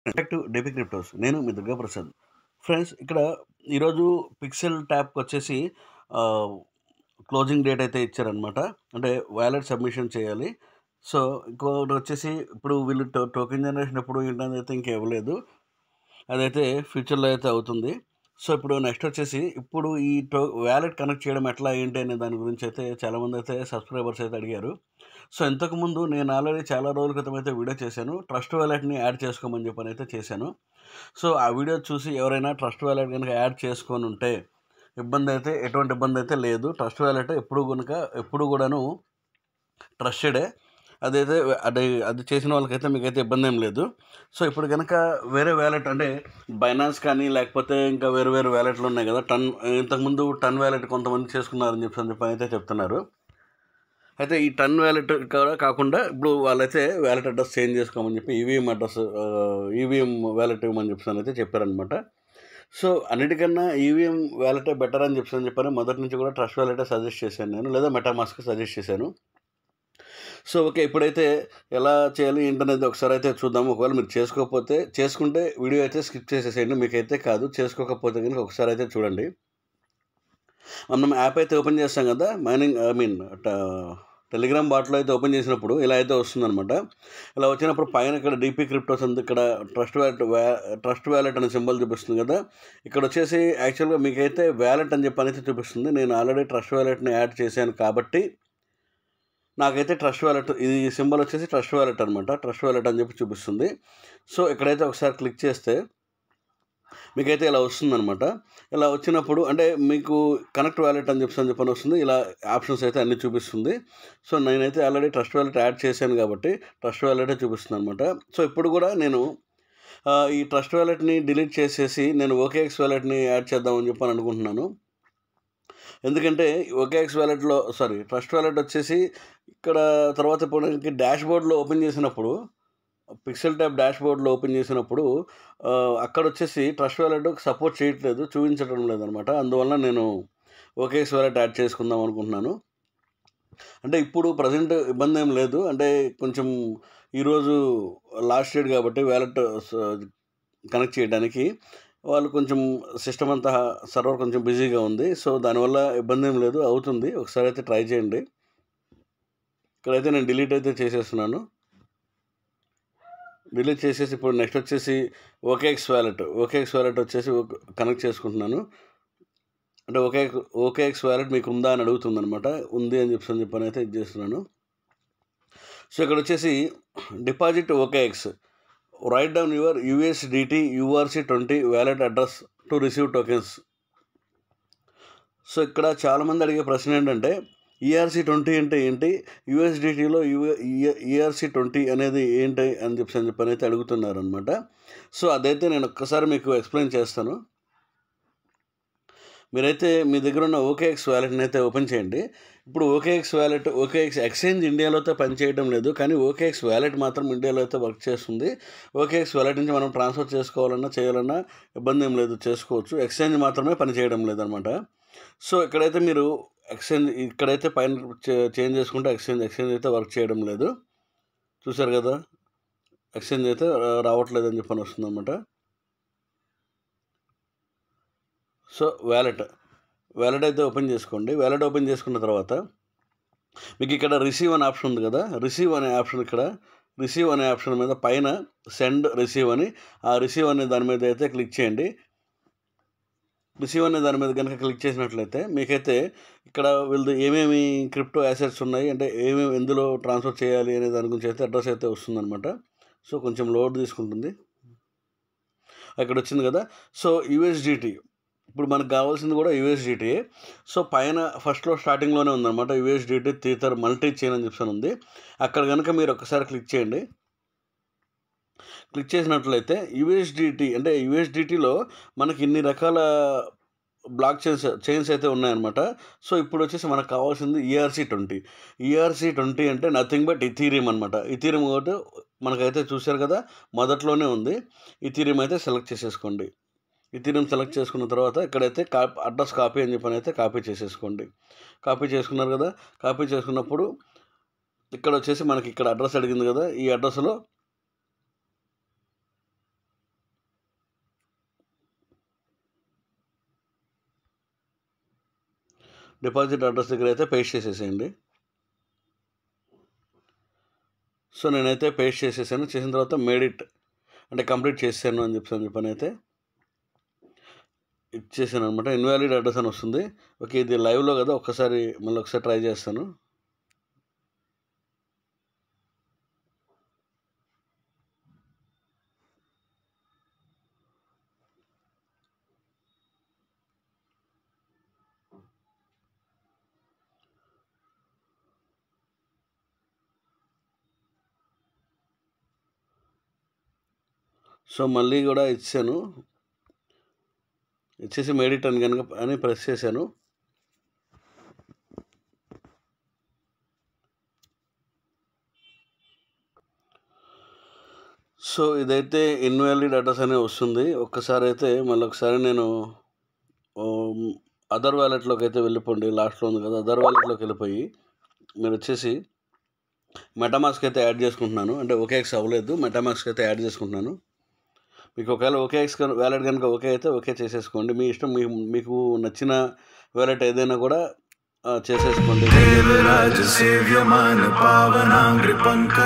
Back to DP cryptos. నేను మీ Durga Prasad. Friends, ఇక్కడ ఈరోజు పిక్సెల్ ట్యాప్కి వచ్చేసి క్లోజింగ్ డేట్ అయితే ఇచ్చారనమాట. అంటే వాలెట్ సబ్మిషన్ చేయాలి. సో ఇంకోటి వచ్చేసి ఇప్పుడు వీళ్ళు టోకెన్ జనరేషన్ ఎప్పుడు ఏంటనేది అయితే ఇంకా ఇవ్వలేదు. అదైతే ఫ్యూచర్లో అయితే అవుతుంది. సో ఇప్పుడు నెక్స్ట్ వచ్చేసి ఇప్పుడు ఈ వ్యాలెట్ కనెక్ట్ చేయడం ఎట్లా ఏంటి అనే దాని గురించి అయితే చాలామంది అయితే సబ్స్క్రైబర్స్ అయితే అడిగారు. సో ఇంతకుముందు నేను ఆల్రెడీ చాలా రోజుల క్రితం అయితే వీడియో చేశాను. ట్రస్ట్ వ్యాలెట్ని యాడ్ చేసుకోమని చెప్పని అయితే చేశాను. సో ఆ వీడియో చూసి ఎవరైనా ట్రస్ట్ వ్యాలెట్ కనుక యాడ్ చేసుకొని ఉంటే ఎటువంటి ఇబ్బంది అయితే లేదు. ట్రస్ట్ వ్యాలెట్ ఎప్పుడు కూడాను ట్రస్టెడే. అది చేసిన వాళ్ళకైతే మీకైతే ఇబ్బంది ఏం లేదు. సో ఇప్పుడు కనుక వేరే వ్యాలెట్ అంటే బైనాన్స్ కానీ లేకపోతే ఇంకా వేరు వేరు వ్యాలెట్లు ఉన్నాయి కదా. ఇంతకుముందు టన్ వ్యాలెట్ కొంతమంది చేసుకున్నారని చెప్పని అయితే చెప్తున్నారు. అయితే ఈ టన్ వ్యాలెట్ కూడా కాకుండా ఇప్పుడు వాళ్ళైతే వ్యాలెట్ అడ్రస్ చేంజ్ చేసుకోమని చెప్పి ఈవీఎం వ్యాలెట్ ఇవ్వమని చెప్పని అయితే చెప్పారనమాట. సో అన్నిటికన్నా ఈవీఎం వ్యాలెటే బెటర్ అని చెప్పాను. మొదటి నుంచి కూడా ట్రస్ట్ వ్యాలెటే సజెస్ట్ చేశాను నేను, లేదా మెటామాస్క్ సజెస్ట్ చేశాను. సో ఓకే, ఇప్పుడైతే ఎలా చేయాలి ఏంటనేది ఒకసారి అయితే చూద్దాము. ఒకవేళ మీరు చేసుకుంటే వీడియో అయితే స్కిప్ చేసేసేయండి. మీకైతే కాదు, చేసుకోకపోతే కనుక ఒకసారి అయితే చూడండి. మనం యాప్ అయితే ఓపెన్ చేస్తాం కదా, టెలిగ్రామ్ బాట్లో అయితే ఓపెన్ చేసినప్పుడు ఇలా అయితే వస్తుందన్నమాట. ఇలా వచ్చినప్పుడు పైన ఇక్కడ డీపీ క్రిప్టోస్ ఉంది, ఇక్కడ ట్రస్ట్ వ్యాలెట్ అనే సింబల్ చూపిస్తుంది కదా. ఇక్కడ వచ్చేసి యాక్చువల్గా మీకైతే వ్యాలెట్ అని చెప్పి అయితే చూపిస్తుంది. నేను ఆల్రెడీ ట్రస్ట్ వ్యాలెట్ని యాడ్ చేశాను కాబట్టి నాకైతే ట్రస్ట్ వ్యాలెట్, ఇది సింబల్ వచ్చేసి ట్రస్ట్ వ్యాలెట్ అనమాట. ట్రస్ట్ వ్యాలెట్ అని చెప్పి చూపిస్తుంది. సో ఇక్కడైతే ఒకసారి క్లిక్ చేస్తే మీకైతే ఇలా వస్తుందన్నమాట. ఇలా వచ్చినప్పుడు అంటే మీకు కనెక్ట్ వ్యాలెట్ అని చెప్పని వస్తుంది. ఇలా ఆప్షన్స్ అయితే అన్నీ చూపిస్తుంది. సో నేనైతే ఆల్రెడీ ట్రస్ట్ వ్యాలెట్ యాడ్ చేశాను కాబట్టి ట్రస్ట్ వ్యాలెటే చూపిస్తుంది అనమాట. సో ఇప్పుడు కూడా నేను ఈ ట్రస్ట్ వ్యాలెట్ని డిలీట్ చేసేసి నేను ఓకేఎక్స్ వ్యాలెట్ని యాడ్ చేద్దామని చెప్పని అనుకుంటున్నాను. ఎందుకంటే ట్రస్ట్ వ్యాలెట్ వచ్చేసి ఇక్కడ తర్వాత ఇప్పుడు డాష్ బోర్డ్లో ఓపెన్ చేసినప్పుడు, పిక్సెల్ ట్యాబ్ డాష్ బోర్డ్లో ఓపెన్ చేసినప్పుడు అక్కడ వచ్చేసి ట్రస్ట్ వ్యాలెట్ సపోర్ట్ చేయట్లేదు, చూపించడం లేదనమాట. అందువల్ల నేను ఓకేఎక్స్ వ్యాలెట్ యాడ్ చేసుకుందాం అనుకుంటున్నాను. అంటే ఇప్పుడు ప్రజెంట్ ఇబ్బంది ఏం లేదు. అంటే కొంచెం ఈరోజు లాస్ట్ డేట్ కాబట్టి వ్యాలెట్ కనెక్ట్ చేయడానికి వాళ్ళు కొంచెం సిస్టమ్ అంతా సర్వర్ కొంచెం బిజీగా ఉంది. సో దానివల్ల ఇబ్బంది ఏం లేదు, అవుతుంది. ఒకసారి అయితే ట్రై చేయండి. ఇక్కడైతే నేను డిలీట్ అయితే చేసేస్తున్నాను. డిలీట్ చేసేసి ఇప్పుడు నెక్స్ట్ వచ్చేసి ఓకేఎక్స్ వ్యాలెట్ వచ్చేసి కనెక్ట్ చేసుకుంటున్నాను. అంటే ఓకేఎక్స్ వ్యాలెట్ మీకు ఉందా అని అడుగుతుంది అనమాట. ఉంది అని చెప్పని అయితే ఇది చేస్తున్నాను. సో ఇక్కడ వచ్చేసి deposit OKX, write down your USDT URC20 wallet address to receive tokens. So ఇక్కడ చాలామంది అడిగే ప్రశ్న ఏంటంటే ERC20 అంటే ఏంటి, USDTలో ERC20 అనేది ఏంటి అని చెప్పని అయితే అడుగుతున్నారు అనమాట. సో అదైతే నేను ఒక్కసారి మీకు ఎక్స్ప్లెయిన్ చేస్తాను. మీరైతే మీ దగ్గర ఉన్న ఓకేఎక్స్ వ్యాలెట్ని అయితే ఓపెన్ చేయండి. ఇప్పుడు ఓకేఎక్స్ ఎక్స్చేంజ్ ఇండియాలో అయితే పనిచేయడం లేదు, కానీ ఓకేఎక్స్ వ్యాలెట్ మాత్రం ఇండియాలో అయితే వర్క్ చేస్తుంది. ఓకేఎక్స్ వ్యాలెట్ నుంచి మనం ట్రాన్స్ఫర్ చేయాలన్నా ఇబ్బంది ఏం లేదు, చేసుకోవచ్చు. ఎక్స్చేంజ్ మాత్రమే పనిచేయడం లేదనమాట. సో ఇక్కడైతే మీరు ఇక్కడైతే పైన చేంజ్ చేసుకుంటే ఎక్స్చేంజ్ అయితే వర్క్ చేయడం లేదు. చూసారు కదా, ఎక్స్చేంజ్ అయితే రావట్లేదు అని చెప్పని వస్తుంది అనమాట. సో వ్యాలెట్ అయితే ఓపెన్ చేసుకోండి. వ్యాలెట్ ఓపెన్ చేసుకున్న తర్వాత మీకు ఇక్కడ రిసీవ్ అనే ఆప్షన్ ఉంది కదా, రిసీవ్ అనే ఆప్షన్ మీద పైన సెండ్ రిసీవ్ అని, ఆ రిసీవ్ అనే దాని మీద అయితే క్లిక్ చేయండి. రిసీవ్ అనే దాని మీద కనుక క్లిక్ చేసినట్లయితే మీకైతే ఇక్కడ వీళ్ళది ఏమేమి క్రిప్టో యాసెట్స్ ఉన్నాయి, అంటే ఎందులో ట్రాన్స్ఫర్ చేయాలి అనే దాని గురించి అయితే అడ్రస్ అయితే వస్తుందన్నమాట. సో కొంచెం లోడ్ తీసుకుంటుంది. అక్కడ వచ్చింది కదా. సో USDT, ఇప్పుడు మనకు కావాల్సింది కూడా USDT. సో పైన ఫస్ట్లో స్టార్టింగ్లోనే ఉందన్నమాట USDT తీతర్ మల్టీ చైన్ అని చెప్పి ఉంది. అక్కడ కనుక మీరు ఒకసారి క్లిక్ చేయండి. క్లిక్ చేసినట్లయితే USDTలో మనకి ఇన్ని రకాల బ్లాక్ చైన్స్ అయితే ఉన్నాయన్నమాట. సో ఇప్పుడు వచ్చేసి మనకు కావాల్సింది ERC20 అంటే నథింగ్ బట్ ఇథీరియం అనమాట. ఇథీరియం ఒకటి మనకైతే చూశారు కదా, మొదట్లోనే ఉంది. ఇథీరియం అయితే సెలెక్ట్ చేసేసుకోండి. ఇథీరియం సెలెక్ట్ చేసుకున్న తర్వాత ఇక్కడైతే అడ్రస్ కాపీ అని చెప్పని అయితే కాపీ చేసేసుకోండి. కాపీ చేసుకున్నారు కదా, కాపీ చేసుకున్నప్పుడు ఇక్కడ వచ్చేసి మనకి ఇక్కడ అడ్రస్ అడిగింది కదా, ఈ అడ్రస్లో డిపాజిట్ అడ్రస్ దగ్గర అయితే పేస్ట్ చేసేసేయండి. సో నేనైతే పేస్ట్ చేసేసాను. చేసిన తర్వాత మేడిట్ అంటే కంప్లీట్ చేసాను అని చెప్పని అయితే ఇచ్చేసాను అనమాట. ఇన్వాలిడ్ అడ్రస్ అని వస్తుంది. ఓకే, ఇది లైవ్లో కదా, మళ్ళీ ఒకసారి ట్రై చేస్తాను. సో మళ్ళీ కూడా ఇచ్చేసి మేడిట్ అని ప్రెస్ చేశాను. సో ఇదైతే ఇన్వాలిడ్ అడ్రస్ అనే వస్తుంది. ఒక్కసారి అయితే మళ్ళీ ఒకసారి నేను అదర్ వ్యాలెట్లోకి అయితే వెళ్ళిపోండి. లాస్ట్లో ఉంది కదా, అదర్ వ్యాలెట్లోకి వెళ్ళిపోయి మీరు వచ్చేసి మెటామాస్క్ అయితే యాడ్ చేసుకుంటున్నాను. అంటే OKX అవ్వలేదు, మెటామాస్క్ అయితే యాడ్ చేసుకుంటున్నాను. మీకు ఒకవేళ OKX వ్యాలెట్ కనుక ఓకే అయితే ఓకే చేసేసుకోండి. మీ ఇష్టం, మీకు నచ్చిన వ్యాలెట్ ఏదైనా కూడా చేసేసుకోండి.